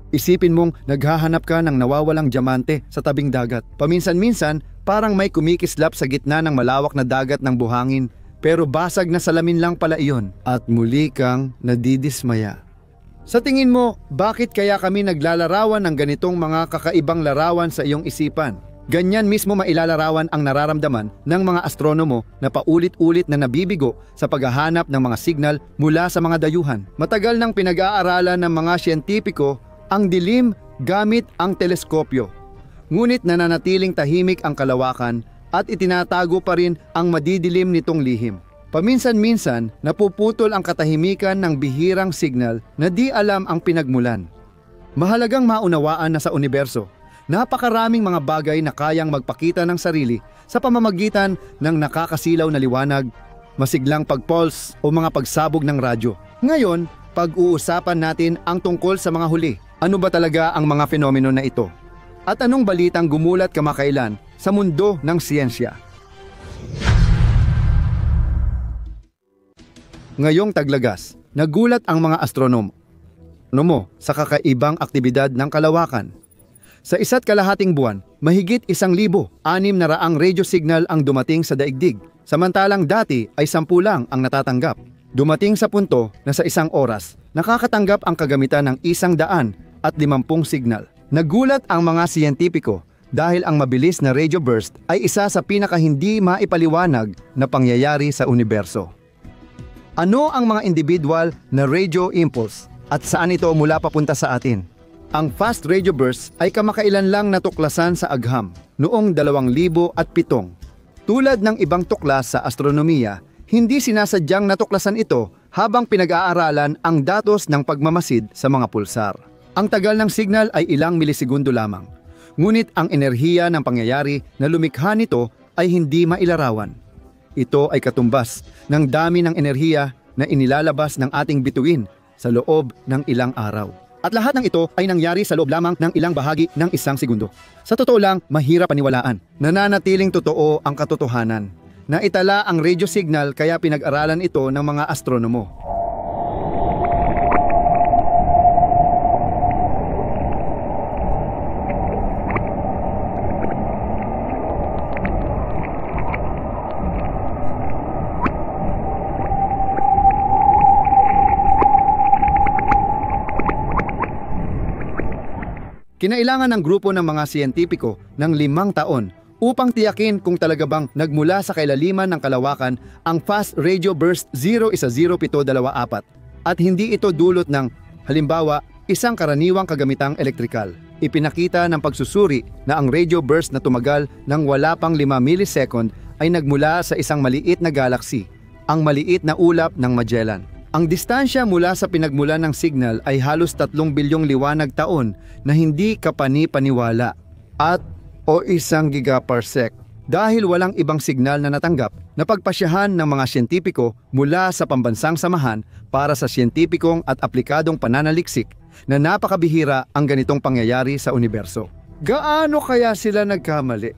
Isipin mong naghahanap ka ng nawawalang diamante sa tabing dagat. Paminsan-minsan, parang may kumikislap sa gitna ng malawak na dagat ng buhangin, pero basag na salamin lang pala iyon at muli kang nadidismaya. Sa tingin mo, bakit kaya kami naglalarawan ng ganitong mga kakaibang larawan sa iyong isipan? Ganyan mismo mailalarawan ang nararamdaman ng mga astronomo na paulit-ulit na nabibigo sa paghahanap ng mga signal mula sa mga dayuhan. Matagal nang pinag-aaralan ng mga siyentipiko ang dilim gamit ang teleskopyo. Ngunit nananatiling tahimik ang kalawakan at itinatago pa rin ang madidilim nitong lihim. Paminsan-minsan, napuputol ang katahimikan ng bihirang signal na di alam ang pinagmulan. Mahalagang maunawaan na sa universo, napakaraming mga bagay na kayang magpakita ng sarili sa pamamagitan ng nakakasilaw na liwanag, masiglang pagpulse o mga pagsabog ng radyo. Ngayon, pag-uusapan natin ang tungkol sa mga huli. Ano ba talaga ang mga fenomeno na ito? At anong balitang gumulat kamakailan sa mundo ng siyensya? Ngayong taglagas, nagulat ang mga astronomo sa kakaibang aktibidad ng kalawakan. Sa 1.5 buwan, mahigit 1,600 radio signal ang dumating sa daigdig, samantalang dati ay 10 lang ang natatanggap. Dumating sa punto na sa isang oras, nakakatanggap ang kagamitan ng 150 signal. Nagulat ang mga siyentipiko dahil ang mabilis na radio burst ay isa sa pinakahindi maipaliwanag na pangyayari sa universo. Ano ang mga individual na radio impulse at saan ito mula papunta sa atin? Ang fast radio burst ay kamakailan lang natuklasan sa agham noong 2007. Tulad ng ibang tuklas sa astronomiya, hindi sinasadyang natuklasan ito habang pinag-aaralan ang datos ng pagmamasid sa mga pulsar. Ang tagal ng signal ay ilang milisegundo lamang. Ngunit ang enerhiya ng pangyayari na lumikha nito ay hindi mailarawan. Ito ay katumbas ng dami ng enerhiya na inilalabas ng ating bituin sa loob ng ilang araw. At lahat ng ito ay nangyari sa loob lamang ng ilang bahagi ng 1 segundo. Sa totoo lang, mahirap paniwalaan. Nananatiling totoo ang katotohanan. Naitala ang radio signal kaya pinag-aralan ito ng mga astronomo. Kinailangan ng grupo ng mga siyentipiko ng 5 taon upang tiyakin kung talaga bang nagmula sa kailaliman ng kalawakan ang fast radio burst 01724 at hindi ito dulot ng, halimbawa, isang karaniwang kagamitang elektrikal. Ipinakita ng pagsusuri na ang radio burst na tumagal ng wala pang 5 millisecond ay nagmula sa isang maliit na galaxy, ang maliit na ulap ng Magellan. Ang distansya mula sa pinagmulan ng signal ay halos 3 bilyong liwanag taon na hindi kapani-paniwala at o 1 gigaparsec. Dahil walang ibang signal na natanggap, napagpasyahan ng mga siyentipiko mula sa pambansang samahan para sa siyentipikong at aplikadong pananaliksik na napakabihira ang ganitong pangyayari sa universo. Gaano kaya sila nagkamali?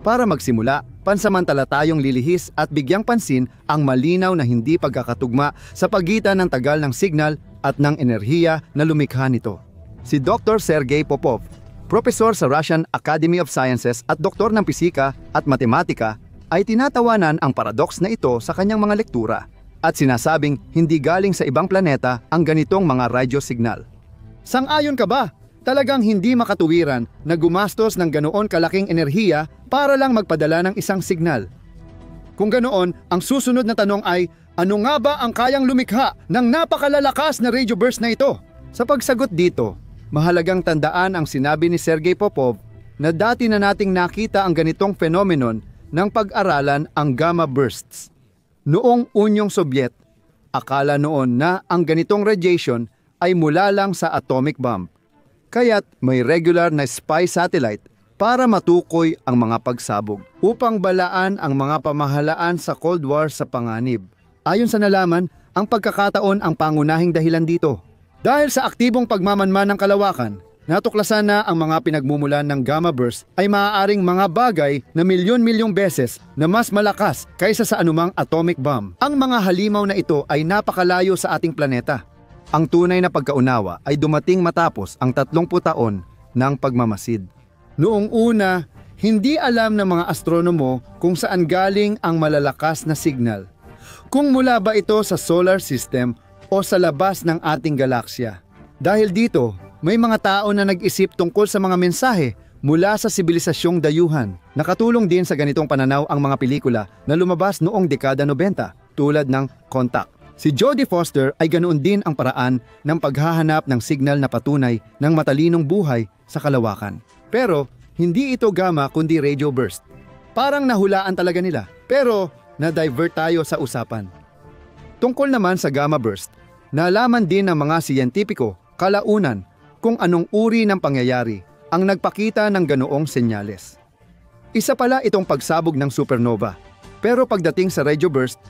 Para magsimula, pansamantala tayong lilihis at bigyang pansin ang malinaw na hindi pagkakatugma sa pagitan ng tagal ng signal at ng enerhiya na lumikha nito. Si Dr. Sergey Popov, profesor sa Russian Academy of Sciences at doktor ng pisika at matematika, ay tinatawanan ang paradox na ito sa kanyang mga lektura at sinasabing hindi galing sa ibang planeta ang ganitong mga radyo signal. Sang-ayon ka ba? Talagang hindi makatuwiran na gumastos ng ganoon kalaking enerhiya para lang magpadala ng isang signal. Kung ganoon, ang susunod na tanong ay, ano nga ba ang kayang lumikha ng napakalalakas na radio burst na ito? Sa pagsagot dito, mahalagang tandaan ang sinabi ni Sergey Popov na dati na nating nakita ang ganitong phenomenon ng pag-aralan ang gamma bursts. Noong Unyong Sobyet, akala noon na ang ganitong radiation ay mula lang sa atomic bomb. Kaya't may regular na spy satellite para matukoy ang mga pagsabog upang balaan ang mga pamahalaan sa Cold War sa panganib. Ayon sa nalaman, ang pagkakataon ang pangunahing dahilan dito. Dahil sa aktibong pagmamanman ng kalawakan, natuklasan na ang mga pinagmumulan ng gamma burst ay maaaring mga bagay na milyon-milyong beses na mas malakas kaysa sa anumang atomic bomb. Ang mga halimaw na ito ay napakalayo sa ating planeta. Ang tunay na pagkaunawa ay dumating matapos ang 30 taon ng pagmamasid. Noong una, hindi alam ng mga astronomo kung saan galing ang malalakas na signal. Kung mula ba ito sa solar system o sa labas ng ating galaksya. Dahil dito, may mga tao na nag-isip tungkol sa mga mensahe mula sa sibilisasyong dayuhan. Nakatulong din sa ganitong pananaw ang mga pelikula na lumabas noong dekada 90 tulad ng Contact. Si Jodie Foster ay ganoon din ang paraan ng paghahanap ng signal na patunay ng matalinong buhay sa kalawakan. Pero hindi ito gamma kundi radio burst. Parang nahulaan talaga nila, pero na-divert tayo sa usapan. Tungkol naman sa gamma burst, nalaman din ng mga siyentipiko kalaunan kung anong uri ng pangyayari ang nagpakita ng ganoong senyales. Isa pala itong pagsabog ng supernova, pero pagdating sa radio burst,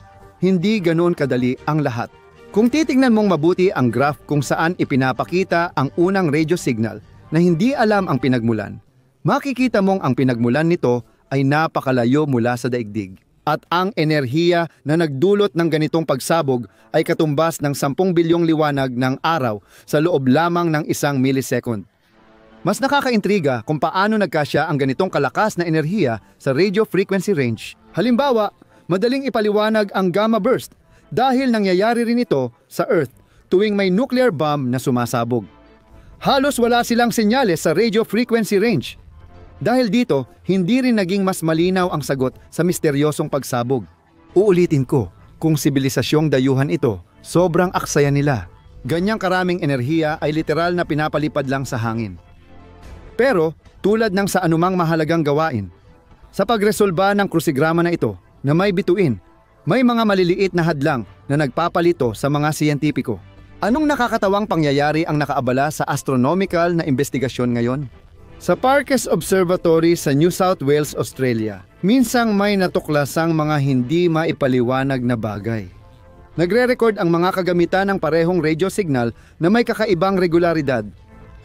hindi ganoon kadali ang lahat. Kung titingnan mong mabuti ang graph kung saan ipinapakita ang unang radio signal na hindi alam ang pinagmulan, makikita mong ang pinagmulan nito ay napakalayo mula sa daigdig. At ang enerhiya na nagdulot ng ganitong pagsabog ay katumbas ng 10 bilyong liwanag ng araw sa loob lamang ng 1 millisecond. Mas nakakaintriga kung paano nagkasya ang ganitong kalakas na enerhiya sa radio frequency range. Halimbawa, madaling ipaliwanag ang gamma burst dahil nangyayari rin ito sa Earth tuwing may nuclear bomb na sumasabog. Halos wala silang senyales sa radio frequency range. Dahil dito, hindi rin naging mas malinaw ang sagot sa misteryosong pagsabog. Uulitin ko, kung sibilisasyong dayuhan ito, sobrang aksaya nila. Ganyang karaming enerhiya ay literal na pinapalipad lang sa hangin. Pero, tulad ng sa anumang mahalagang gawain, sa pagresolba ng krusigrama na ito, na may bituin, may mga maliliit na hadlang na nagpapalito sa mga siyentipiko. Anong nakakatawang pangyayari ang nakaabala sa astronomical na investigasyon ngayon? Sa Parkes Observatory sa New South Wales, Australia, minsang may natuklasang mga hindi maipaliwanag na bagay. Nagre-record ang mga kagamitan ng parehong radio signal na may kakaibang regularidad.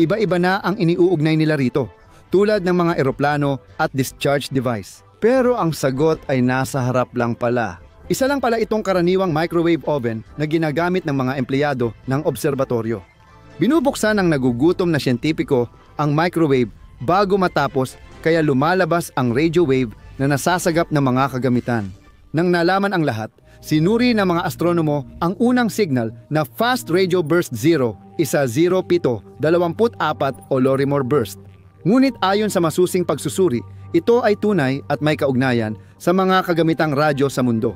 Iba-iba na ang iniuugnay nila rito, tulad ng mga eroplano at discharge device. Pero ang sagot ay nasa harap lang pala. Isa lang pala itong karaniwang microwave oven na ginagamit ng mga empleyado ng obserbatoryo. Binubuksan ng nagugutom na siyentipiko ang microwave bago matapos, kaya lumalabas ang radio wave na nasasagap ng mga kagamitan. Nang nalaman ang lahat, sinuri ng mga astronomo ang unang signal na Fast Radio Burst 0, isa 0724 o Lorimor Burst. Ngunit ayon sa masusing pagsusuri, ito ay tunay at may kaugnayan sa mga kagamitang radyo sa mundo.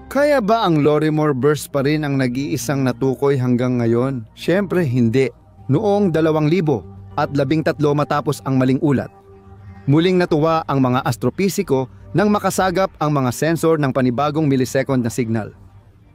Kaya ba ang Lorimor Burst pa rin ang nag-iisang natukoy hanggang ngayon? Siyempre hindi. Noong 2013 matapos ang maling ulat, muling natuwa ang mga astropisiko nang makasagap ang mga sensor ng panibagong millisecond na signal.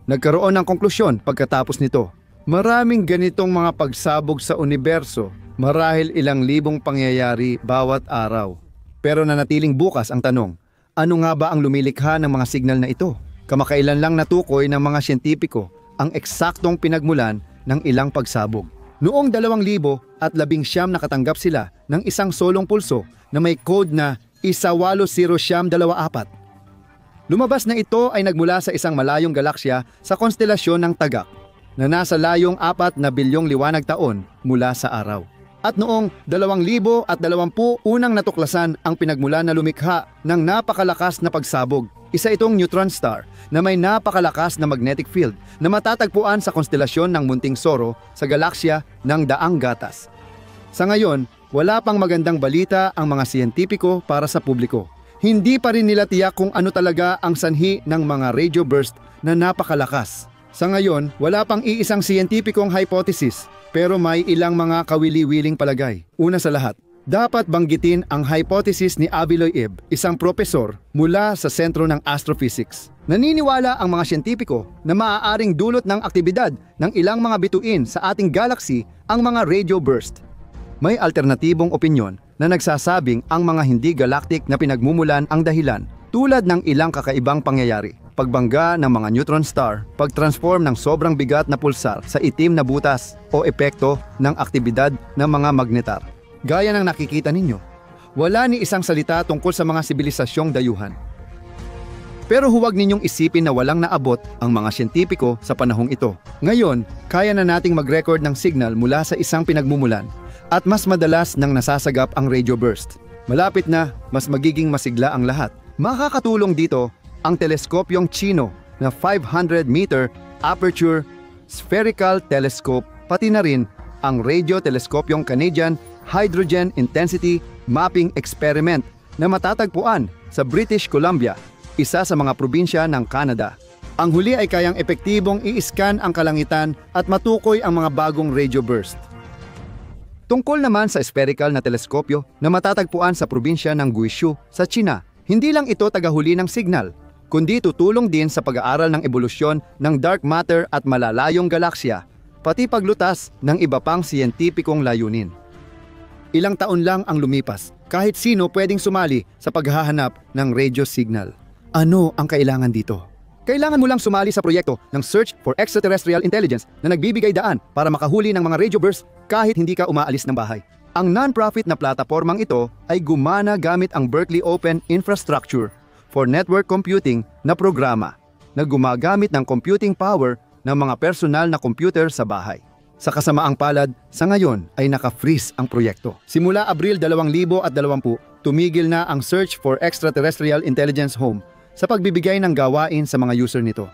Nagkaroon ng konklusyon pagkatapos nito. Maraming ganitong mga pagsabog sa universo, marahil ilang libong pangyayari bawat araw. Pero nanatiling bukas ang tanong, ano nga ba ang lumilikha ng mga signal na ito? Kamakailan lang natukoy ng mga siyentipiko ang eksaktong pinagmulan ng ilang pagsabog. Noong 2019 nakatanggap sila ng isang solong pulso na may code na 18024. Lumabas na ito ay nagmula sa isang malayong galaksya sa konstelasyon ng Tagak na nasa layong 4 na bilyong liwanag taon mula sa araw. At noong 2020 unang natuklasan ang pinagmulan na lumikha ng napakalakas na pagsabog. Isa itong neutron star na may napakalakas na magnetic field na matatagpuan sa konstelasyon ng Munting Soro sa galaksya ng Daang Gatas. Sa ngayon, wala pang magandang balita ang mga siyentipiko para sa publiko. Hindi pa rin nila tiyak kung ano talaga ang sanhi ng mga radio burst na napakalakas. Sa ngayon, wala pang iisang siyentipikong hypothesis. Pero may ilang mga kawili-wiling palagay. Una sa lahat, dapat banggitin ang hypothesis ni Avi Loeb, isang propesor mula sa Sentro ng Astrophysics. Naniniwala ang mga siyentipiko na maaaring dulot ng aktibidad ng ilang mga bituin sa ating galaxy ang mga radio burst. May alternatibong opinyon na nagsasabing ang mga hindi galactic na pinagmumulan ang dahilan, tulad ng ilang kakaibang pangyayari. Pagbangga ng mga neutron star, pagtransform ng sobrang bigat na pulsar sa itim na butas o epekto ng aktibidad ng mga magnetar. Gaya ng nakikita ninyo, wala ni isang salita tungkol sa mga sibilisasyong dayuhan. Pero huwag ninyong isipin na walang naabot ang mga siyentipiko sa panahong ito. Ngayon, kaya na nating mag-record ng signal mula sa isang pinagmumulan at mas madalas nang nasasagap ang radio burst. Malapit na, mas magiging masigla ang lahat. Makakatulong dito ang teleskopyong Chino na 500-meter aperture spherical telescope, pati na rin ang radio teleskopyong Canadian Hydrogen Intensity Mapping Experiment na matatagpuan sa British Columbia, isa sa mga probinsya ng Canada. Ang huli ay kayang epektibong i-scan ang kalangitan at matukoy ang mga bagong radio burst. Tungkol naman sa spherical na teleskopyo na matatagpuan sa probinsya ng Guizhou sa China, hindi lang ito tagahuli ng signal, kundi tutulong din sa pag-aaral ng ebolusyon ng dark matter at malalayong galaksya, pati paglutas ng iba pang siyentipikong layunin. Ilang taon lang ang lumipas, kahit sino pwedeng sumali sa paghahanap ng radio signal. Ano ang kailangan dito? Kailangan mo lang sumali sa proyekto ng Search for Extraterrestrial Intelligence na nagbibigay daan para makahuli ng mga radio bursts kahit hindi ka umaalis ng bahay. Ang non-profit na platapormang ito ay gumana gamit ang Berkeley Open Infrastructure for Network Computing na programa na gumagamit ng computing power ng mga personal na computer sa bahay. Sa kasamaang palad, sa ngayon ay naka-freeze ang proyekto. Simula Abril 2020, tumigil na ang Search for Extraterrestrial Intelligence Home sa pagbibigay ng gawain sa mga user nito.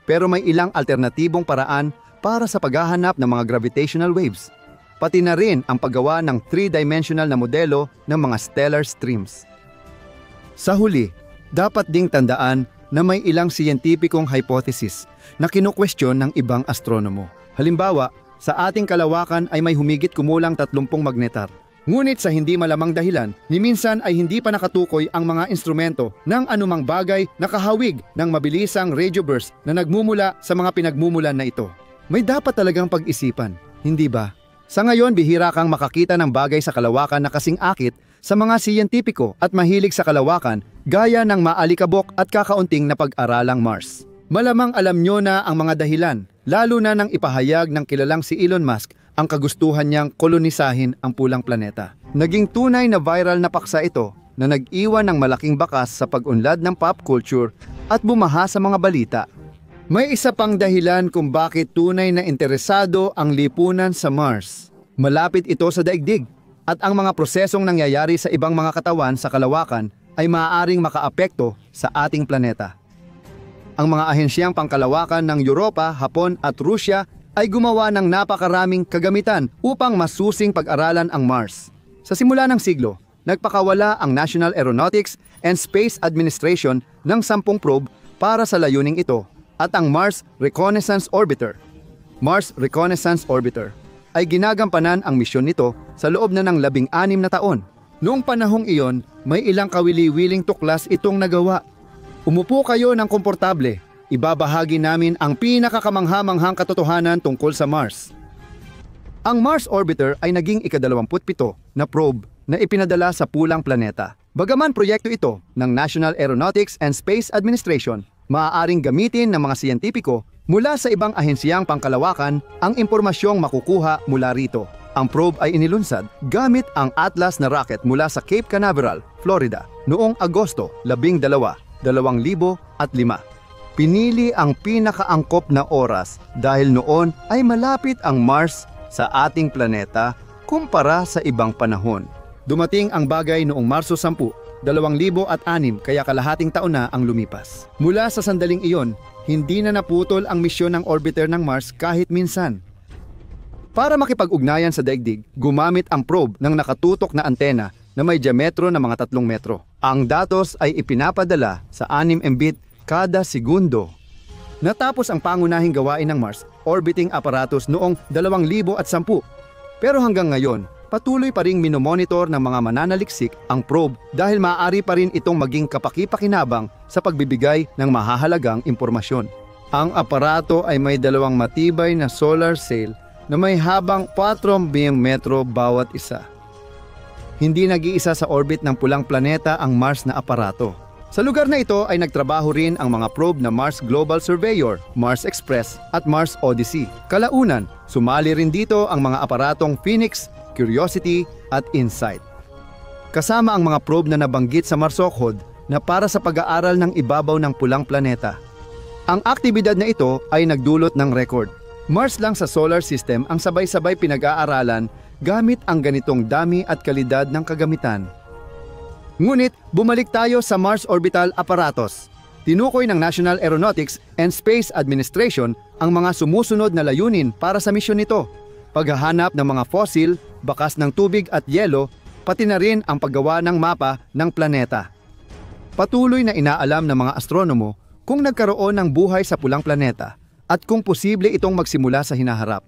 Pero may ilang alternatibong paraan para sa paghahanap ng mga gravitational waves, pati na rin ang paggawa ng 3-dimensional na modelo ng mga stellar streams. Sa huli, dapat ding tandaan na may ilang siyentipikong hypothesis na kinukwestiyon ng ibang astronomo. Halimbawa, sa ating kalawakan ay may humigit kumulang 30 magnetar. Ngunit sa hindi malamang dahilan, ni minsan ay hindi pa nakatukoy ang mga instrumento ng anumang bagay na kahawig ng mabilisang radio burst na nagmumula sa mga pinagmumulan na ito. May dapat talagang pag-isipan, hindi ba? Sa ngayon, bihira kang makakita ng bagay sa kalawakan na kasing akit sa mga siyentipiko at mahilig sa kalawakan gaya ng maalikabok at kakaunting na pag-aralang Mars. Malamang alam nyo na ang mga dahilan, lalo na nang ipahayag ng kilalang si Elon Musk ang kagustuhan niyang kolonisahin ang pulang planeta. Naging tunay na viral na paksa ito na nag-iwan ng malaking bakas sa pag-unlad ng pop culture at bumaha sa mga balita. May isa pang dahilan kung bakit tunay na interesado ang lipunan sa Mars. Malapit ito sa daigdig at ang mga prosesong nangyayari sa ibang mga katawan sa kalawakan ay maaaring makaapekto sa ating planeta. Ang mga ahensyang pangkalawakan ng Europa, Hapon at Rusya ay gumawa ng napakaraming kagamitan upang masusing pag-aralan ang Mars. Sa simula ng siglo, nagpakawala ang National Aeronautics and Space Administration ng 10 probe para sa layuning ito at ang Mars Reconnaissance Orbiter. Mars Reconnaissance Orbiter ay ginagampanan ang misyon nito sa loob na ng 16 na taon. Noong panahong iyon, may ilang kawili-wiling tuklas itong nagawa. Umupo kayo ng komportable. Ibabahagi namin ang pinakakamangha-manghang katotohanan tungkol sa Mars. Ang Mars Orbiter ay naging ika-27 na probe na ipinadala sa pulang planeta. Bagaman proyekto ito ng National Aeronautics and Space Administration, maaaring gamitin ng mga siyentipiko mula sa ibang ahensyang pangkalawakan ang impormasyong makukuha mula rito. Ang probe ay inilunsad gamit ang Atlas na rocket mula sa Cape Canaveral, Florida, noong Agosto 12, 2005. Pinili ang pinakaangkop na oras dahil noon ay malapit ang Mars sa ating planeta kumpara sa ibang panahon. Dumating ang bagay noong Marso 10, 2006 kaya kalahating taon na ang lumipas. Mula sa sandaling iyon, hindi na naputol ang misyon ng orbiter ng Mars kahit minsan. Para makipag-ugnayan sa daigdig, gumamit ang probe ng nakatutok na antena na may diametro na mga 3 metro. Ang datos ay ipinapadala sa 6 mbit kada segundo. Natapos ang pangunahing gawain ng Mars orbiting apparatus noong 2010. Pero hanggang ngayon, patuloy pa ring minomonitor ng mga mananaliksik ang probe dahil maaari pa rin itong maging kapaki-pakinabang sa pagbibigay ng mahahalagang impormasyon. Ang aparato ay may 2 matibay na solar sail na may habang 4 metro bawat isa. Hindi nag-iisa sa orbit ng pulang planeta ang Mars na aparato. Sa lugar na ito ay nagtrabaho rin ang mga probe na Mars Global Surveyor, Mars Express at Mars Odyssey. Kalaunan, sumali rin dito ang mga aparatong Phoenix, Curiosity at Insight. Kasama ang mga probe na nabanggit sa Marsokhod, na para sa pag-aaral ng ibabaw ng pulang planeta. Ang aktibidad na ito ay nagdulot ng record. Mars lang sa solar system ang sabay-sabay pinag-aaralan gamit ang ganitong dami at kalidad ng kagamitan. Ngunit bumalik tayo sa Mars Orbital Apparatus. Tinukoy ng National Aeronautics and Space Administration ang mga sumusunod na layunin para sa misyon nito. Paghahanap ng mga fossil, bakas ng tubig at yelo, pati na rin ang paggawa ng mapa ng planeta. Patuloy na inaalam ng mga astronomo kung nagkaroon ng buhay sa pulang planeta at kung posible itong magsimula sa hinaharap.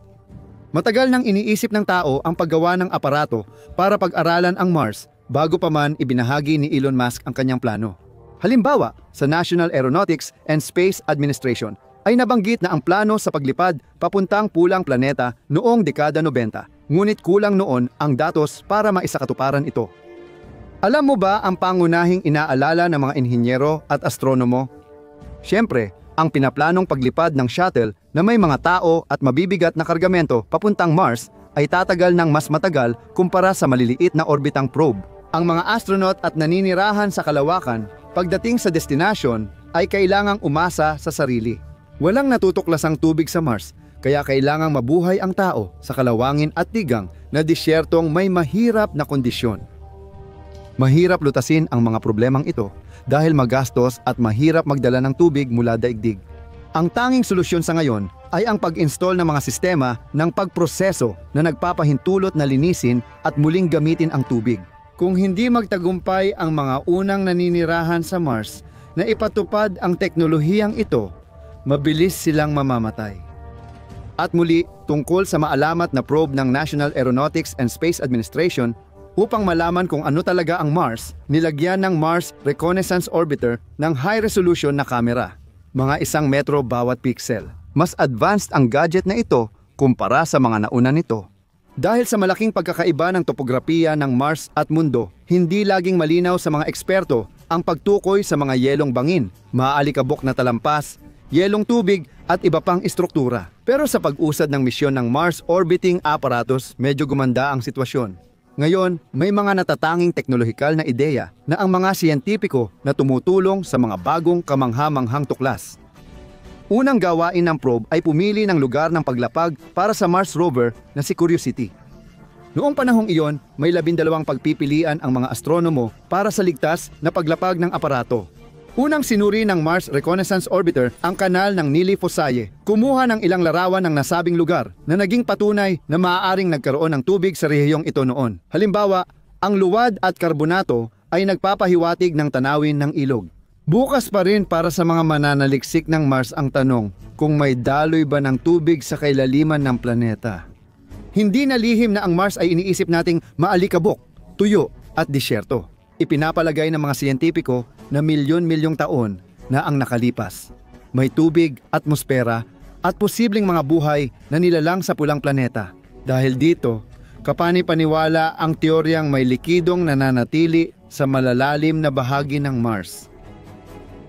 Matagal nang iniisip ng tao ang paggawa ng aparato para pag-aralan ang Mars bago pa man ibinahagi ni Elon Musk ang kanyang plano. Halimbawa, sa National Aeronautics and Space Administration ay nabanggit na ang plano sa paglipad papuntang pulang planeta noong dekada 90, ngunit kulang noon ang datos para maisakatuparan ito. Alam mo ba ang pangunahing inaalala ng mga inhinyero at astronomo? Siyempre, ang pinaplanong paglipad ng shuttle na may mga tao at mabibigat na kargamento papuntang Mars ay tatagal ng mas matagal kumpara sa maliliit na orbitang probe. Ang mga astronaut at naninirahan sa kalawakan pagdating sa destinasyon ay kailangang umasa sa sarili. Walang natutuklasang tubig sa Mars, kaya kailangang mabuhay ang tao sa kalawangin at tigang na disyertong may mahirap na kondisyon. Mahirap lutasin ang mga problemang ito dahil magastos at mahirap magdala ng tubig mula daigdig. Ang tanging solusyon sa ngayon ay ang pag-install ng mga sistema ng pagproseso na nagpapahintulot na linisin at muling gamitin ang tubig. Kung hindi magtagumpay ang mga unang naninirahan sa Mars na ipatupad ang teknolohiyang ito, mabilis silang mamamatay. At muli, tungkol sa maalamat na probe ng National Aeronautics and Space Administration, upang malaman kung ano talaga ang Mars, nilagyan ng Mars Reconnaissance Orbiter ng high-resolution na kamera. Mga 1 metro bawat pixel. Mas advanced ang gadget na ito kumpara sa mga nauna nito. Dahil sa malaking pagkakaiba ng topografiya ng Mars at mundo, hindi laging malinaw sa mga eksperto ang pagtukoy sa mga yelong bangin, maaalikabok na talampas, yelong tubig at iba pang istruktura. Pero sa pag-usad ng misyon ng Mars Orbiting Apparatus, medyo gumanda ang sitwasyon. Ngayon, may mga natatanging teknolohikal na ideya na ang mga siyentipiko na tumutulong sa mga bagong kamangha-manghang tuklas. Unang gawain ng probe ay pumili ng lugar ng paglapag para sa Mars rover na si Curiosity. Noong panahong iyon, may 12 pagpipilian ang mga astronomo para sa ligtas na paglapag ng aparato. Unang sinuri ng Mars Reconnaissance Orbiter ang kanal ng Nili Fossae. Kumuha ng ilang larawan ng nasabing lugar na naging patunay na maaaring nagkaroon ng tubig sa rehiyong ito noon. Halimbawa, ang luwad at karbonato ay nagpapahiwatig ng tanawin ng ilog. Bukas pa rin para sa mga mananaliksik ng Mars ang tanong kung may daloy ba ng tubig sa kailaliman ng planeta. Hindi na lihim na ang Mars ay iniisip nating maalikabok, tuyo at disyerto. Ipinapalagay ng mga siyentipiko na milyon-milyong taon na ang nakalipas. May tubig, atmosfera, at posibleng mga buhay na nilalang sa pulang planeta. Dahil dito, kapani-paniwala ang teoryang may likidong nananatili sa malalalim na bahagi ng Mars.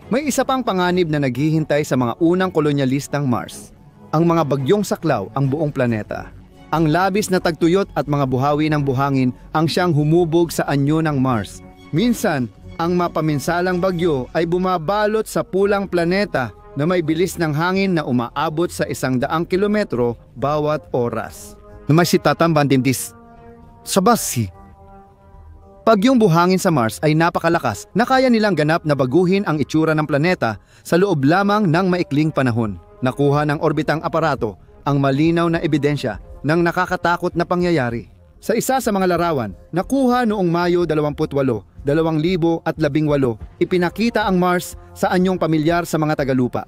May isa pang panganib na naghihintay sa mga unang kolonyalistang Mars. Ang mga bagyong saklaw ang buong planeta. Ang labis na tagtuyot at mga buhawi ng buhangin ang siyang humubog sa anyo ng Mars. Minsan, ang mapaminsalang bagyo ay bumabalot sa pulang planeta na may bilis ng hangin na umaabot sa 100 kilometro bawat oras. Namasitatang bandimdis. Sabasi. Bagyong buhangin sa Mars ay napakalakas na kaya nilang ganap na baguhin ang itsura ng planeta sa loob lamang ng maikling panahon. Nakuha ng orbitang aparato ang malinaw na ebidensya ng nakakatakot na pangyayari. Sa isa sa mga larawan, nakuha noong Mayo 28, 2018, ipinakita ang Mars sa anyong pamilyar sa mga tagalupa.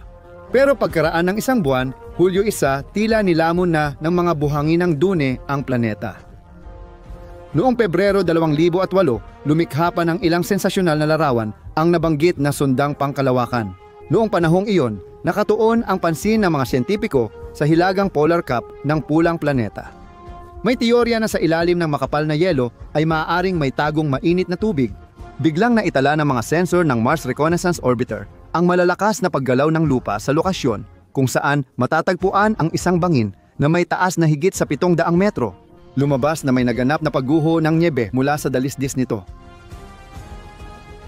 Pero pagkaraan ng 1 buwan, Hulyo 1, tila nilamon na ng mga buhanginang dune ang planeta. Noong Pebrero 2008, lumikha pa ng ilang sensasyonal na larawan ang nabanggit na sundang pangkalawakan. Noong panahong iyon, nakatuon ang pansin ng mga siyentipiko sa hilagang polar cap ng pulang planeta. May teorya na sa ilalim ng makapal na yelo ay maaaring may tagong mainit na tubig. Biglang naitala ng mga sensor ng Mars Reconnaissance Orbiter ang malalakas na paggalaw ng lupa sa lokasyon kung saan matatagpuan ang isang bangin na may taas na higit sa 700 metro. Lumabas na may naganap na pagguho ng nyebe mula sa dalisdis nito.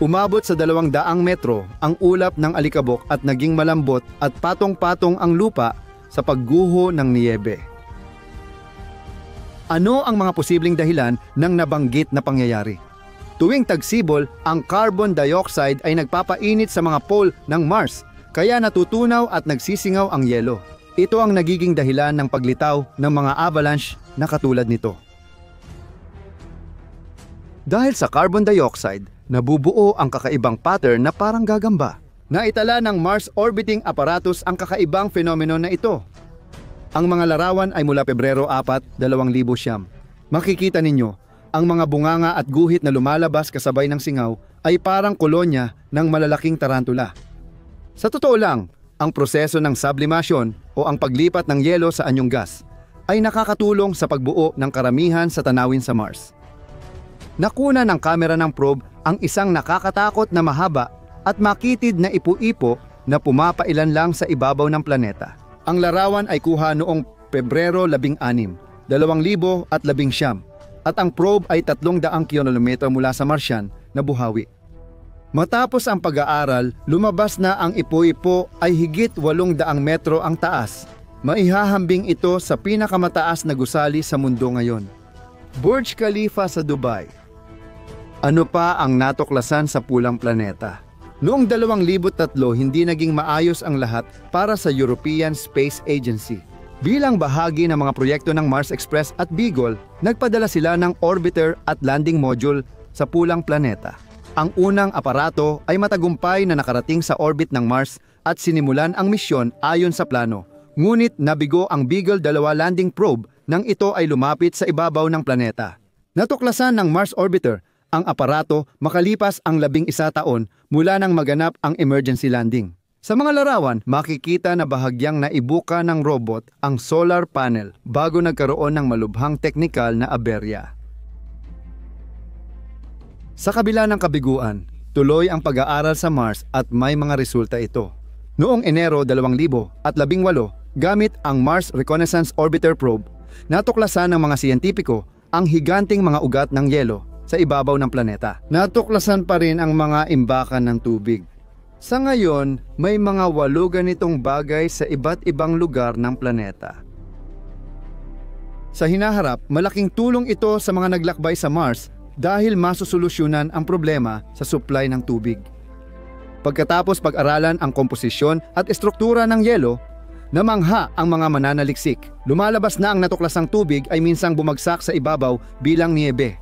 Umabot sa 200 metro ang ulap ng alikabok at naging malambot at patong-patong ang lupa sa pagguho ng niyebe. Ano ang mga posibleng dahilan ng nabanggit na pangyayari? Tuwing tagsibol, ang carbon dioxide ay nagpapainit sa mga pole ng Mars, kaya natutunaw at nagsisingaw ang yelo. Ito ang nagiging dahilan ng paglitaw ng mga avalanche na katulad nito. Dahil sa carbon dioxide, nabubuo ang kakaibang pattern na parang gagamba. Naitala ng Mars Orbiting Apparatus ang kakaibang fenomeno na ito. Ang mga larawan ay mula Pebrero 4, 2009. Makikita ninyo, ang mga bunganga at guhit na lumalabas kasabay ng singaw ay parang kolonya ng malalaking tarantula. Sa totoo lang, ang proseso ng sublimation o ang paglipat ng yelo sa anyong gas ay nakakatulong sa pagbuo ng karamihan sa tanawin sa Mars. Nakuna ng kamera ng probe ang isang nakakatakot na mahaba at makitid na ipo-ipo na pumapailan lang sa ibabaw ng planeta. Ang larawan ay kuha noong Pebrero 16, 2019 at ang probe ay 300 kilometro mula sa Martian na buhawi. Matapos ang pag-aaral, lumabas na ang ipo-ipo ay higit 800 metro ang taas. Maihahambing ito sa pinakamataas na gusali sa mundo ngayon. Burj Khalifa sa Dubai. Ano pa ang natuklasan sa pulang planeta? Noong 2003 hindi naging maayos ang lahat para sa European Space Agency. Bilang bahagi ng mga proyekto ng Mars Express at Beagle, nagpadala sila ng orbiter at landing module sa pulang planeta. Ang unang aparato ay matagumpay na nakarating sa orbit ng Mars at sinimulan ang misyon ayon sa plano. Ngunit nabigo ang Beagle 2 landing probe nang ito ay lumapit sa ibabaw ng planeta. Natuklasan ng Mars Orbiter ang aparato makalipas ang 11 taon mula nang maganap ang emergency landing. Sa mga larawan, makikita na bahagyang naibuka ng robot ang solar panel bago nagkaroon ng malubhang teknikal na aberya. Sa kabila ng kabiguan, tuloy ang pag-aaral sa Mars at may mga resulta ito. Noong Enero 2018, gamit ang Mars Reconnaissance Orbiter Probe, natuklasan ng mga siyentipiko ang higanting mga ugat ng yelo sa ibabaw ng planeta. Natuklasan pa rin ang mga imbakan ng tubig. Sa ngayon, may mga 8 ganitong bagay sa iba't ibang lugar ng planeta. Sa hinaharap, malaking tulong ito sa mga naglakbay sa Mars dahil masusolusyunan ang problema sa supply ng tubig. Pagkatapos pag-aralan ang komposisyon at estruktura ng yelo, namangha ang mga mananaliksik. Lumalabas na ang natuklasang tubig ay minsang bumagsak sa ibabaw bilang niebe.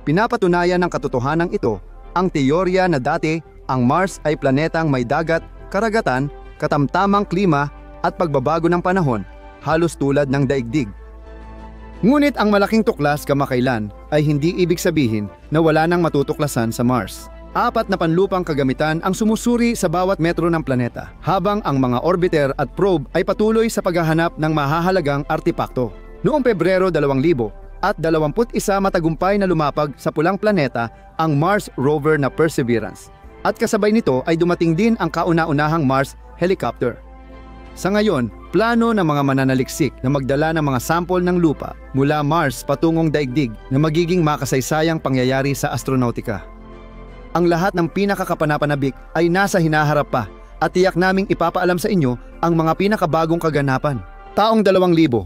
Pinapatunayan ng katotohanan ito ang teorya na dati ang Mars ay planetang may dagat, karagatan, katamtamang klima at pagbabago ng panahon, halos tulad ng daigdig. Ngunit ang malaking tuklas kamakailan ay hindi ibig sabihin na wala nang matutuklasan sa Mars. 4 na panlupang kagamitan ang sumusuri sa bawat metro ng planeta, habang ang mga orbiter at probe ay patuloy sa paghahanap ng mahahalagang artipakto. Noong Pebrero 2000 at 21 matagumpay na lumapag sa pulang planeta ang Mars rover na Perseverance. At kasabay nito ay dumating din ang kauna-unahang Mars helicopter. Sa ngayon, plano ng mga mananaliksik na magdala ng mga sample ng lupa mula Mars patungong daigdig na magiging makasaysayang pangyayari sa astronautika. Ang lahat ng pinakakapanapanabik ay nasa hinaharap pa at tiyak naming ipapaalam sa inyo ang mga pinakabagong kaganapan. Taong 2017,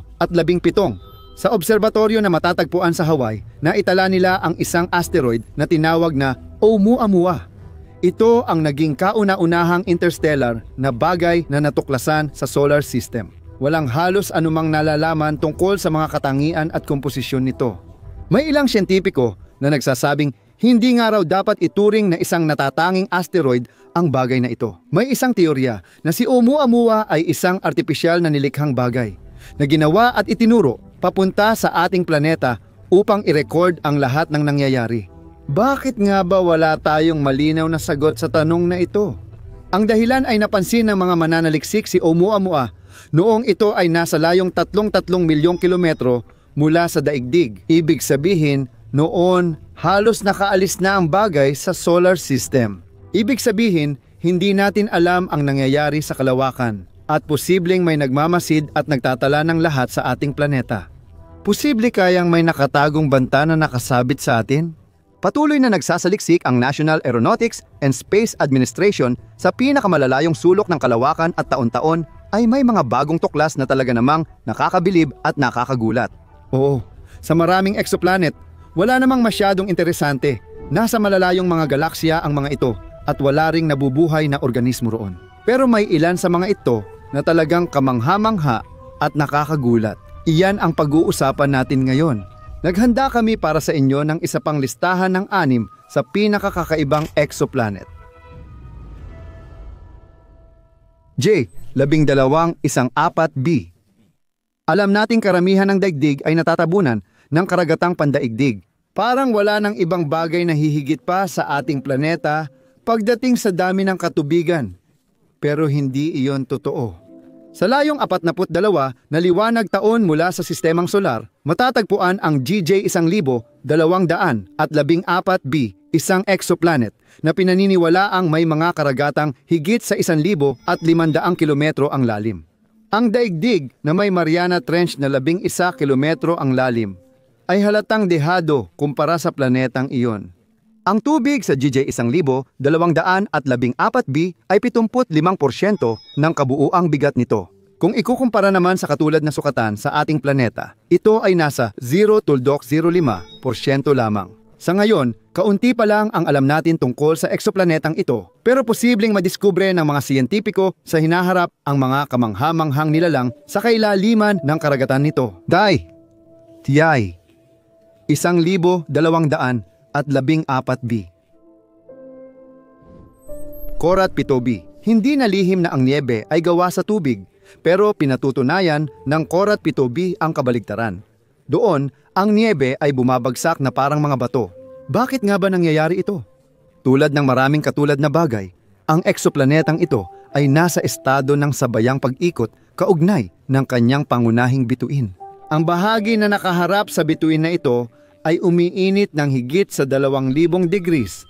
sa obserbatoryo na matatagpuan sa Hawaii, naitala nila ang isang asteroid na tinawag na Oumuamua. Ito ang naging kauna-unahang interstellar na bagay na natuklasan sa solar system. Walang halos anumang nalalaman tungkol sa mga katangian at komposisyon nito. May ilang siyentipiko na nagsasabing hindi nga raw dapat ituring na isang natatanging asteroid ang bagay na ito. May isang teorya na si Oumuamua ay isang artipisyal na nilikhang bagay na ginawa at itinuro papunta sa ating planeta upang i-record ang lahat ng nangyayari. Bakit nga ba wala tayong malinaw na sagot sa tanong na ito? Ang dahilan ay napansin ng mga mananaliksik si Oumuamua noong ito ay nasa layong 33 milyong kilometro mula sa daigdig. Ibig sabihin, noon halos nakaalis na ang bagay sa solar system. Ibig sabihin, hindi natin alam ang nangyayari sa kalawakan at posibleng may nagmamasid at nagtatala ng lahat sa ating planeta. Posible kayang may nakatagong banta na nakasabit sa atin? Patuloy na nagsasaliksik ang National Aeronautics and Space Administration sa pinakamalalayong sulok ng kalawakan at taon-taon ay may mga bagong tuklas na talaga namang nakakabilib at nakakagulat. Oo, sa maraming exoplanet, wala namang masyadong interesante. Nasa malalayong mga galaksya ang mga ito at wala ring nabubuhay na organismo roon. Pero may ilan sa mga ito na talagang kamangha-mangha at nakakagulat. Iyan ang pag-uusapan natin ngayon. Naghanda kami para sa inyo ng isa pang listahan ng 6 sa pinakakakaibang exoplanet. J. 12-14b. Alam nating karamihan ng daigdig ay natatabunan ng karagatang pandaigdig. Parang wala ng ibang bagay na hihigit pa sa ating planeta pagdating sa dami ng katubigan. Pero hindi iyon totoo. Sa layong 42 na liwanag taon mula sa sistemang solar, matatagpuan ang GJ1214b, isang exoplanet na pinaniniwalaang may mga karagatang higit sa 1,500 kilometro ang lalim. Ang daigdig na may Mariana Trench na 11 kilometro ang lalim ay halatang dehado kumpara sa planetang iyon. Ang tubig sa GJ1214b ay 75% ng kabuuang bigat nito. Kung ikukumpara naman sa katulad na sukatan sa ating planeta, ito ay nasa 0.05% lamang. Sa ngayon, kaunti pa lang ang alam natin tungkol sa exoplanetang ito, pero posibleng madiskubre ng mga siyentipiko sa hinaharap ang mga kamangha-manghang nilalang sa kailaliman ng karagatan nito. TI 1214b. Korat 7b. Hindi na lihim na ang niebe ay gawa sa tubig, pero pinatutunayan ng Korat 7b ang kabaligtaran. Doon, ang niebe ay bumabagsak na parang mga bato. Bakit nga ba nangyayari ito? Tulad ng maraming katulad na bagay, ang exoplanetang ito ay nasa estado ng sabayang pag-ikot kaugnay ng kanyang pangunahing bituin. Ang bahagi na nakaharap sa bituin na ito ay umiinit ng higit sa 2,000 degrees.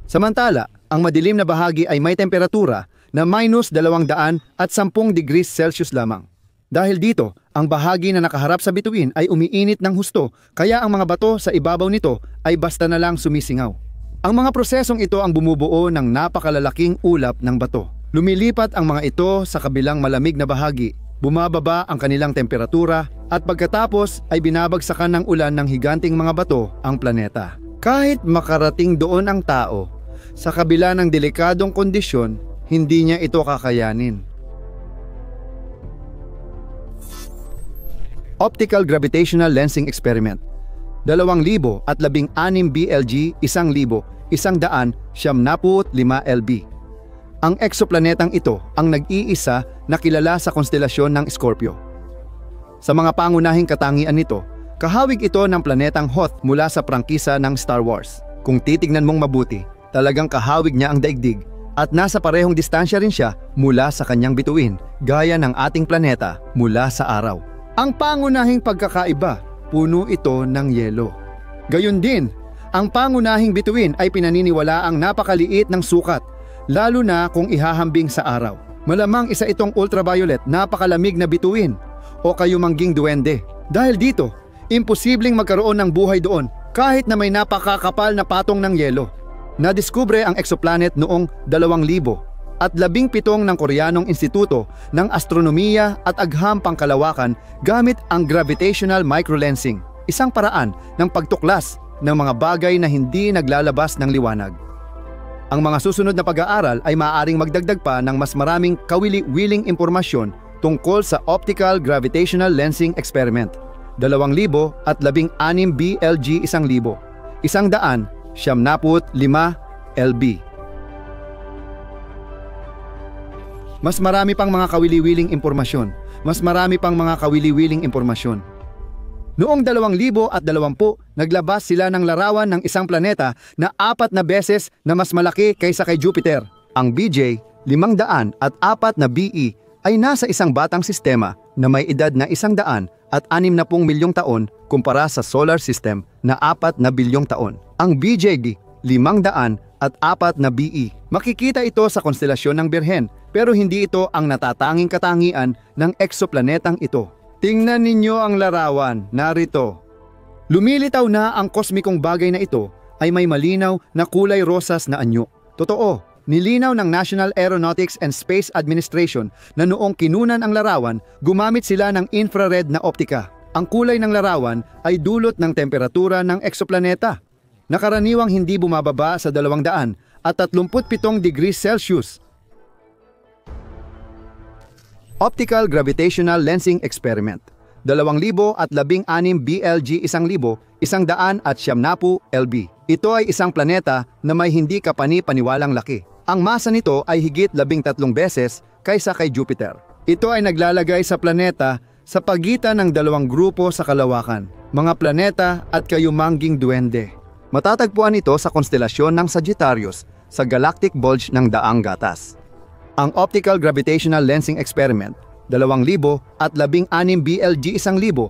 Samantala, ang madilim na bahagi ay may temperatura na -210 degrees Celsius lamang. Dahil dito, ang bahagi na nakaharap sa bituin ay umiinit ng husto, kaya ang mga bato sa ibabaw nito ay basta na lang sumisingaw. Ang mga prosesong ito ang bumubuo ng napakalalaking ulap ng bato. Lumilipat ang mga ito sa kabilang malamig na bahagi, bumababa ang kanilang temperatura, at pagkatapos ay binabagsakan ng ulan ng higanting mga bato ang planeta. Kahit makarating doon ang tao, sa kabila ng delikadong kondisyon, hindi niya ito kakayanin. Optical Gravitational Lensing Experiment 2016 BLG 1,175 LB. Ang exoplanetang ito ang nag-iisa na kilala sa konstelasyon ng Scorpio. Sa mga pangunahing katangian nito, kahawig ito ng planetang Hoth mula sa prangkisa ng Star Wars. Kung titignan mong mabuti, talagang kahawig niya ang daigdig at nasa parehong distansya rin siya mula sa kanyang bituin, gaya ng ating planeta mula sa araw. Ang pangunahing pagkakaiba, puno ito ng yelo. Gayon din, ang pangunahing bituin ay pinaniniwalaang napakaliit ng sukat, lalo na kung ihahambing sa araw. Malamang isa itong ultraviolet, napakalamig na bituin o kayumangging duwende. Dahil dito, imposibleng magkaroon ng buhay doon kahit na may napakakapal na patong ng yelo. Nadiskubre ang exoplanet noong 2000 at 17 ng Koreanong Instituto ng Astronomiya at Agham Pangkalawakan gamit ang gravitational microlensing, isang paraan ng pagtuklas ng mga bagay na hindi naglalabas ng liwanag. Ang mga susunod na pag-aaral ay maaaring magdagdag pa ng mas maraming kawili-wiling impormasyon tungkol sa Optical Gravitational Lensing Experiment 2016 BLG 1,000, 175 LB. Mas marami pang mga kawili-wiling impormasyon. Noong 2020, naglabas sila ng larawan ng isang planeta na 4 na beses na mas malaki kaysa kay Jupiter. Ang BJ 504 na BE ay nasa isang batang sistema na may edad na 160 milyong taon kumpara sa solar system na 4 na bilyong taon. Ang BJ 504 na BE, makikita ito sa konstelasyon ng Birhen, pero hindi ito ang natatanging katangian ng exoplanetang ito. Tingnan ninyo ang larawan, narito. Lumilitaw na ang kosmikong bagay na ito ay may malinaw na kulay rosas na anyo. Totoo, nilinaw ng National Aeronautics and Space Administration na noong kinunan ang larawan, gumamit sila ng infrared na optika. Ang kulay ng larawan ay dulot ng temperatura ng eksoplaneta, na karaniwang hindi bumababa sa 237 degrees Celsius. Optical Gravitational Lensing Experiment 2016 BLG 1,170 LB. Ito ay isang planeta na may hindi kapani-paniwalang laki. Ang masa nito ay higit 13 beses kaysa kay Jupiter. Ito ay naglalagay sa planeta sa pagitan ng dalawang grupo sa kalawakan, mga planeta at kayumangging duwende. Matatagpuan ito sa konstelasyon ng Sagittarius sa galactic bulge ng Daang Gatas. Ang Optical Gravitational Lensing Experiment 2016 BLG 1,170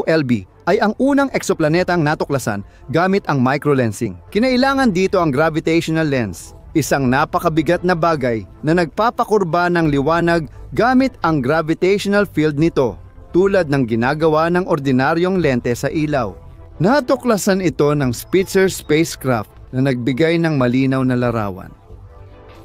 LB ay ang unang eksoplanetang natuklasan gamit ang microlensing. Kinailangan dito ang gravitational lens, isang napakabigat na bagay na nagpapakurba ng liwanag gamit ang gravitational field nito, tulad ng ginagawa ng ordinaryong lente sa ilaw. Natuklasan ito ng Spitzer spacecraft na nagbigay ng malinaw na larawan.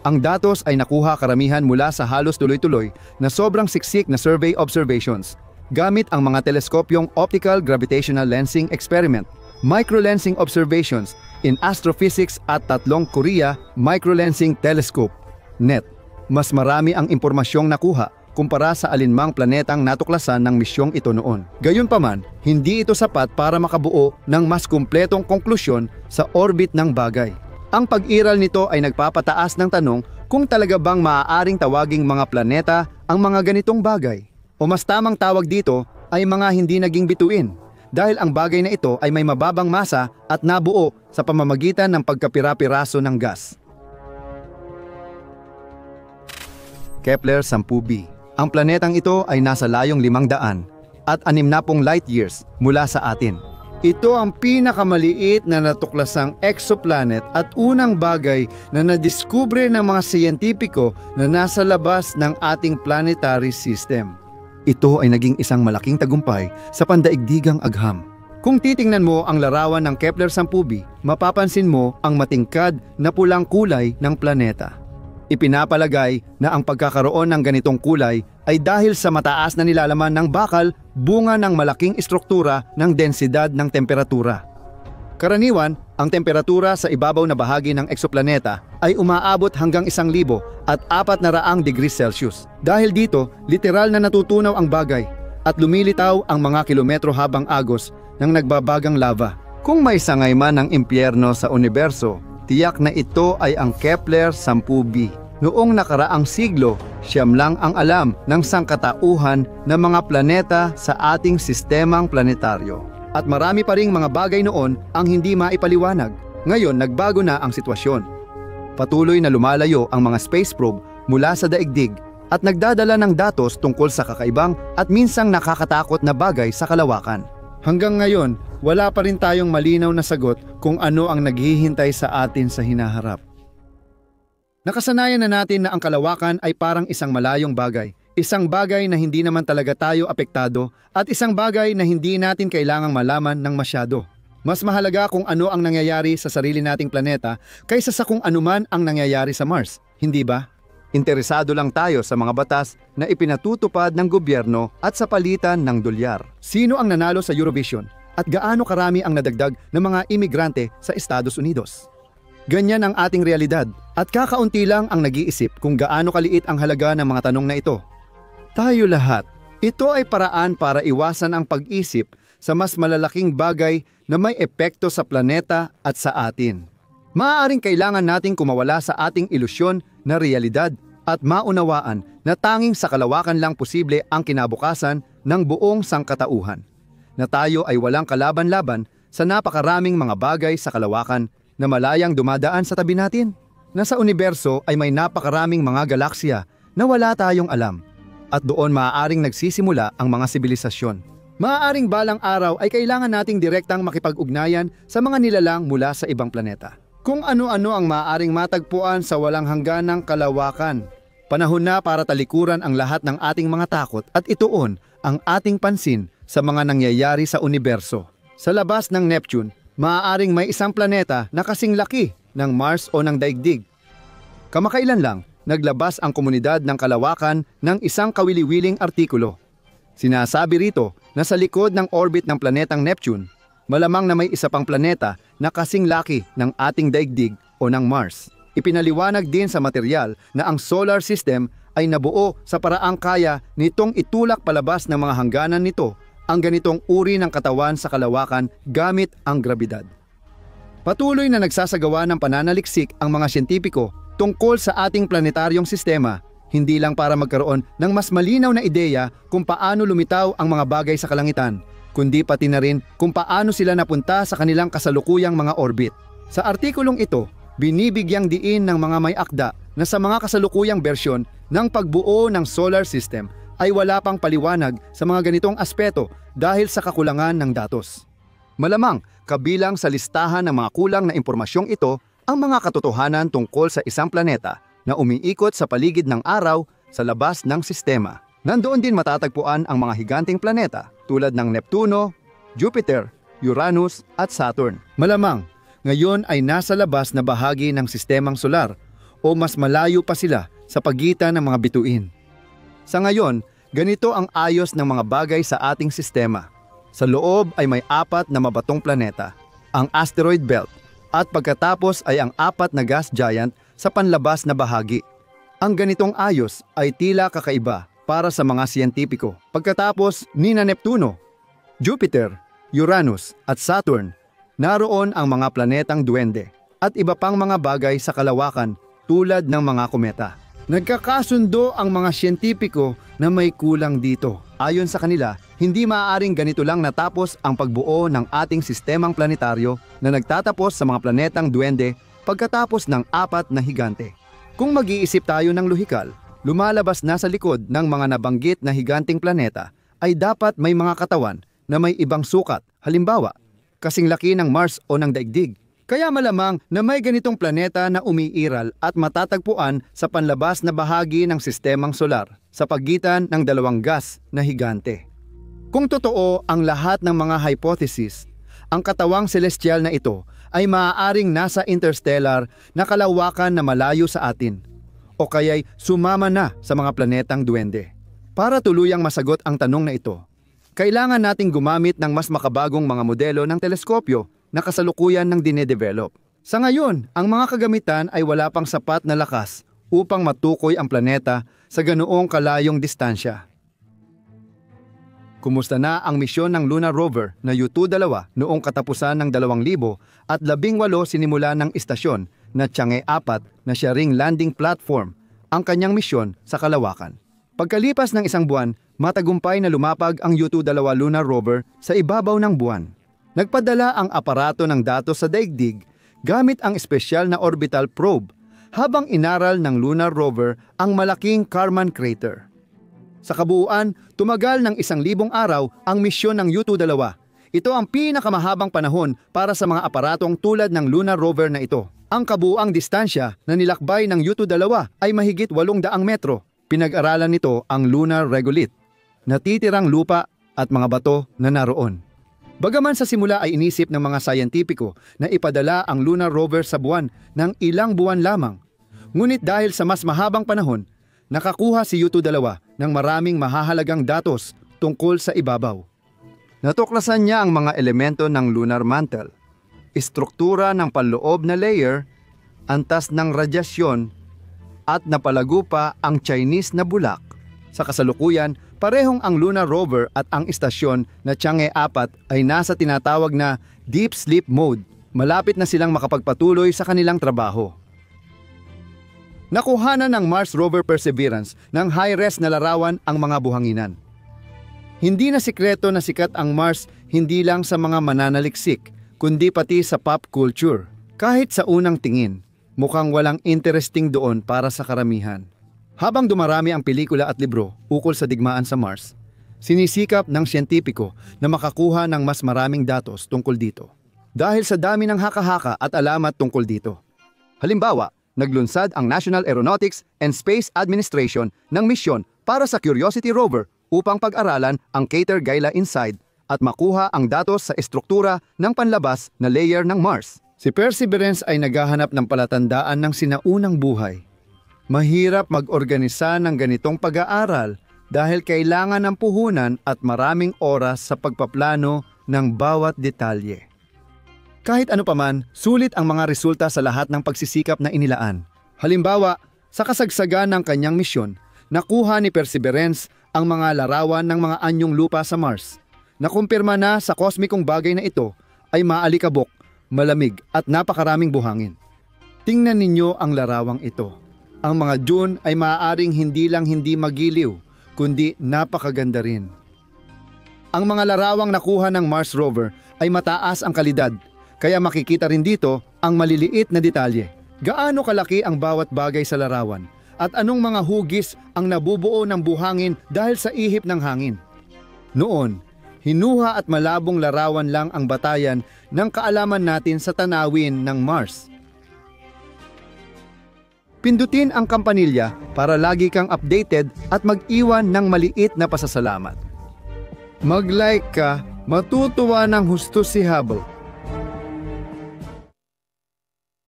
Ang datos ay nakuha karamihan mula sa halos tuloy-tuloy na sobrang siksik na survey observations gamit ang mga teleskopyong Optical Gravitational Lensing Experiment, Microlensing Observations in Astrophysics at 3 Korea Microlensing Telescope, NET. Mas marami ang impormasyong nakuha kumpara sa alinmang planetang natuklasan ng misyong ito noon. Gayunpaman, hindi ito sapat para makabuo ng mas kumpletong konklusyon sa orbit ng bagay. Ang pag-iral nito ay nagpapataas ng tanong kung talaga bang maaaring tawaging mga planeta ang mga ganitong bagay. O mas tamang tawag dito ay mga hindi naging bituin, dahil ang bagay na ito ay may mababang masa at nabuo sa pamamagitan ng pagkapira-piraso ng gas. Kepler 10b. Ang planetang ito ay nasa layong 500 at 60 light years mula sa atin. Ito ang pinakamaliit na natuklasang exoplanet at unang bagay na nadiskubre ng mga siyentipiko na nasa labas ng ating planetary system. Ito ay naging isang malaking tagumpay sa pandaigdigang agham. Kung titingnan mo ang larawan ng Kepler 10b, mapapansin mo ang matingkad na pulang kulay ng planeta. Ipinapalagay na ang pagkakaroon ng ganitong kulay ay dahil sa mataas na nilalaman ng bakal, bunga ng malaking estruktura ng densidad ng temperatura. Karaniwan, ang temperatura sa ibabaw na bahagi ng eksoplaneta ay umaabot hanggang 1,400 degrees Celsius. Dahil dito, literal na natutunaw ang bagay at lumilitaw ang mga kilometro habang agos ng nagbabagang lava. Kung may sangay man ng impyerno sa universo, tiyak na ito ay ang Kepler 10b. Noong nakaraang siglo, siyam lang ang alam ng sangkatauhan ng mga planeta sa ating sistemang planetaryo. At marami pa ring mga bagay noon ang hindi maipaliwanag. Ngayon, nagbago na ang sitwasyon. Patuloy na lumalayo ang mga space probe mula sa daigdig at nagdadala ng datos tungkol sa kakaibang at minsang nakakatakot na bagay sa kalawakan. Hanggang ngayon, wala pa rin tayong malinaw na sagot kung ano ang naghihintay sa atin sa hinaharap. Nakasanayan na natin na ang kalawakan ay parang isang malayong bagay. Isang bagay na hindi naman talaga tayo apektado at isang bagay na hindi natin kailangang malaman ng masyado. Mas mahalaga kung ano ang nangyayari sa sarili nating planeta kaysa sa kung anuman ang nangyayari sa Mars, hindi ba? Interesado lang tayo sa mga batas na ipinatutupad ng gobyerno at sa palitan ng dolyar. Sino ang nanalo sa Eurovision at gaano karami ang nadagdag ng mga imigrante sa Estados Unidos? Ganyan ang ating realidad at kakaunti lang ang nag-iisip kung gaano kaliit ang halaga ng mga tanong na ito. Tayo lahat, ito ay paraan para iwasan ang pag-isip sa mas malalaking bagay na may epekto sa planeta at sa atin. Maaaring kailangan nating kumawala sa ating ilusyon na realidad at maunawaan na tanging sa kalawakan lang posible ang kinabukasan ng buong sangkatauhan. Na tayo ay walang kalaban-laban sa napakaraming mga bagay sa kalawakan na malayang dumadaan sa tabi natin. Na sa universo ay may napakaraming mga galaksya na wala tayong alam. At doon maaaring nagsisimula ang mga sibilisasyon. Maaaring balang araw ay kailangan nating direktang makipag-ugnayan sa mga nilalang mula sa ibang planeta. Kung ano-ano ang maaaring matagpuan sa walang hangganang kalawakan. Panahon na para talikuran ang lahat ng ating mga takot at ituon ang ating pansin sa mga nangyayari sa universo. Sa labas ng Neptune, Maaaring may isang planeta na kasing laki ng Mars o ng daigdig. Kamakailan lang, naglabas ang komunidad ng kalawakan ng isang kawili-wiling artikulo. Sinasabi rito na sa likod ng orbit ng planetang Neptune, malamang na may isa pang planeta na kasing laki ng ating daigdig o ng Mars. Ipinaliwanag din sa material na ang solar system ay nabuo sa paraang kaya nitong itulak palabas ng mga hangganan nito ang ganitong uri ng katawan sa kalawakan gamit ang grabidad. Patuloy na nagsasagawa ng pananaliksik ang mga siyentipiko tungkol sa ating planetaryong sistema, hindi lang para magkaroon ng mas malinaw na ideya kung paano lumitaw ang mga bagay sa kalangitan, kundi pati na rin kung paano sila napunta sa kanilang kasalukuyang mga orbit. Sa artikulong ito, binibigyang diin ng mga may akda na sa mga kasalukuyang bersyon ng pagbuo ng solar system ay wala pang paliwanag sa mga ganitong aspeto dahil sa kakulangan ng datos. Malamang, kabilang sa listahan ng mga kulang na impormasyong ito ang mga katotohanan tungkol sa isang planeta na umiikot sa paligid ng araw sa labas ng sistema. Nandoon din matatagpuan ang mga higanting planeta tulad ng Neptuno, Jupiter, Uranus at Saturn. Malamang, ngayon ay nasa labas na bahagi ng sistemang solar o mas malayo pa sila sa pagitan ng mga bituin. Sa ngayon, ganito ang ayos ng mga bagay sa ating sistema. Sa loob ay may 4 na mabatong planeta, ang asteroid belt, at pagkatapos ay ang 4 na gas giant sa panlabas na bahagi. Ang ganitong ayos ay tila kakaiba para sa mga siyentipiko. Pagkatapos ni na Neptuno, Jupiter, Uranus at Saturn, naroon ang mga planetang duwende at iba pang mga bagay sa kalawakan tulad ng mga kometa. Nagkakasundo ang mga siyentipiko na may kulang dito. Ayon sa kanila, hindi maaaring ganito lang natapos ang pagbuo ng ating sistemang planetaryo na nagtatapos sa mga planetang duwende pagkatapos ng 4 na higante. Kung mag-iisip tayo ng lohikal, lumalabas na sa likod ng mga nabanggit na higanting planeta ay dapat may mga katawan na may ibang sukat, halimbawa, kasing laki ng Mars o ng daigdig. Kaya malamang na may ganitong planeta na umiiral at matatagpuan sa panlabas na bahagi ng sistemang solar sa pagitan ng 2 gas na higante. Kung totoo ang lahat ng mga hypothesis, ang katawang celestial na ito ay maaaring nasa interstellar na kalawakan na malayo sa atin o kaya'y sumama na sa mga planetang duwende. Para tuluyang masagot ang tanong na ito, kailangan nating gumamit ng mas makabagong mga modelo ng teleskopyo na kasalukuyan ng dinedevelop. Sa ngayon, ang mga kagamitan ay wala pang sapat na lakas upang matukoy ang planeta sa ganoong kalayong distansya. Kumusta na ang misyon ng lunar rover na Yutu-2 noong katapusan ng 2018 sinimula ng istasyon na Chang'e-4 na siya ring landing platform ang kanyang misyon sa kalawakan. Pagkalipas ng 1 buwan, matagumpay na lumapag ang Yutu-2 lunar rover sa ibabaw ng buwan. Nagpadala ang aparato ng datos sa daigdig gamit ang espesyal na orbital probe habang inaral ng lunar rover ang malaking Kármán crater. Sa kabuuan, tumagal ng 1,000 araw ang misyon ng Yutu-2. Ito ang pinakamahabang panahon para sa mga aparatong tulad ng lunar rover na ito. Ang kabuuang distansya na nilakbay ng Yutu-2 ay mahigit 800 metro. Pinag-aralan nito ang lunar regolith, natitirang lupa at mga bato na naroon. Bagaman sa simula ay inisip ng mga sayentipiko na ipadala ang lunar rover sa buwan ng ilang buwan lamang, ngunit dahil sa mas mahabang panahon, nakakuha si Yutu-2 ng maraming mahahalagang datos tungkol sa ibabaw. Natuklasan niya ang mga elemento ng lunar mantle, istruktura ng panloob na layer, antas ng radyasyon, at napalago pa ang Chinese na bulak. Sa kasalukuyan, parehong ang lunar rover at ang istasyon na Chang'e-4 ay nasa tinatawag na deep sleep mode. Malapit na silang makapagpatuloy sa kanilang trabaho. Nakuhanan ng Mars rover Perseverance ng high-res na larawan ang mga buhanginan. Hindi na sikreto na sikat ang Mars hindi lang sa mga mananaliksik, kundi pati sa pop culture. Kahit sa unang tingin, mukhang walang interesting doon para sa karamihan. Habang dumarami ang pelikula at libro ukol sa digmaan sa Mars, sinisikap ng siyentipiko na makakuha ng mas maraming datos tungkol dito. Dahil sa dami ng haka-haka at alamat tungkol dito. Halimbawa, naglunsad ang National Aeronautics and Space Administration ng misyon para sa Curiosity rover upang pag-aralan ang Crater Gila Inside at makuha ang datos sa estruktura ng panlabas na layer ng Mars. Si Perseverance ay naghahanap ng palatandaan ng sinaunang buhay. Mahirap mag-organisa ng ganitong pag-aaral dahil kailangan ng puhunan at maraming oras sa pagpaplano ng bawat detalye. Kahit ano paman, sulit ang mga resulta sa lahat ng pagsisikap na inilaan. Halimbawa, sa kasagsagan ng kanyang misyon, nakuha ni Perseverance ang mga larawan ng mga anyong lupa sa Mars. Nakumpirma na sa kosmikong bagay na ito ay maalikabok, malamig at napakaraming buhangin. Tingnan ninyo ang larawang ito. Ang mga dune ay maaaring hindi lang hindi magiliw, kundi napakaganda rin. Ang mga larawang nakuha ng Mars rover ay mataas ang kalidad, kaya makikita rin dito ang maliliit na detalye. Gaano kalaki ang bawat bagay sa larawan at anong mga hugis ang nabubuo ng buhangin dahil sa ihip ng hangin. Noon, hinuha at malabong larawan lang ang batayan ng kaalaman natin sa tanawin ng Mars. Pindutin ang kampanilya para lagi kang updated at mag-iwan ng maliit na pasasalamat. Mag-like ka, matutuwa ng husto si Hubble.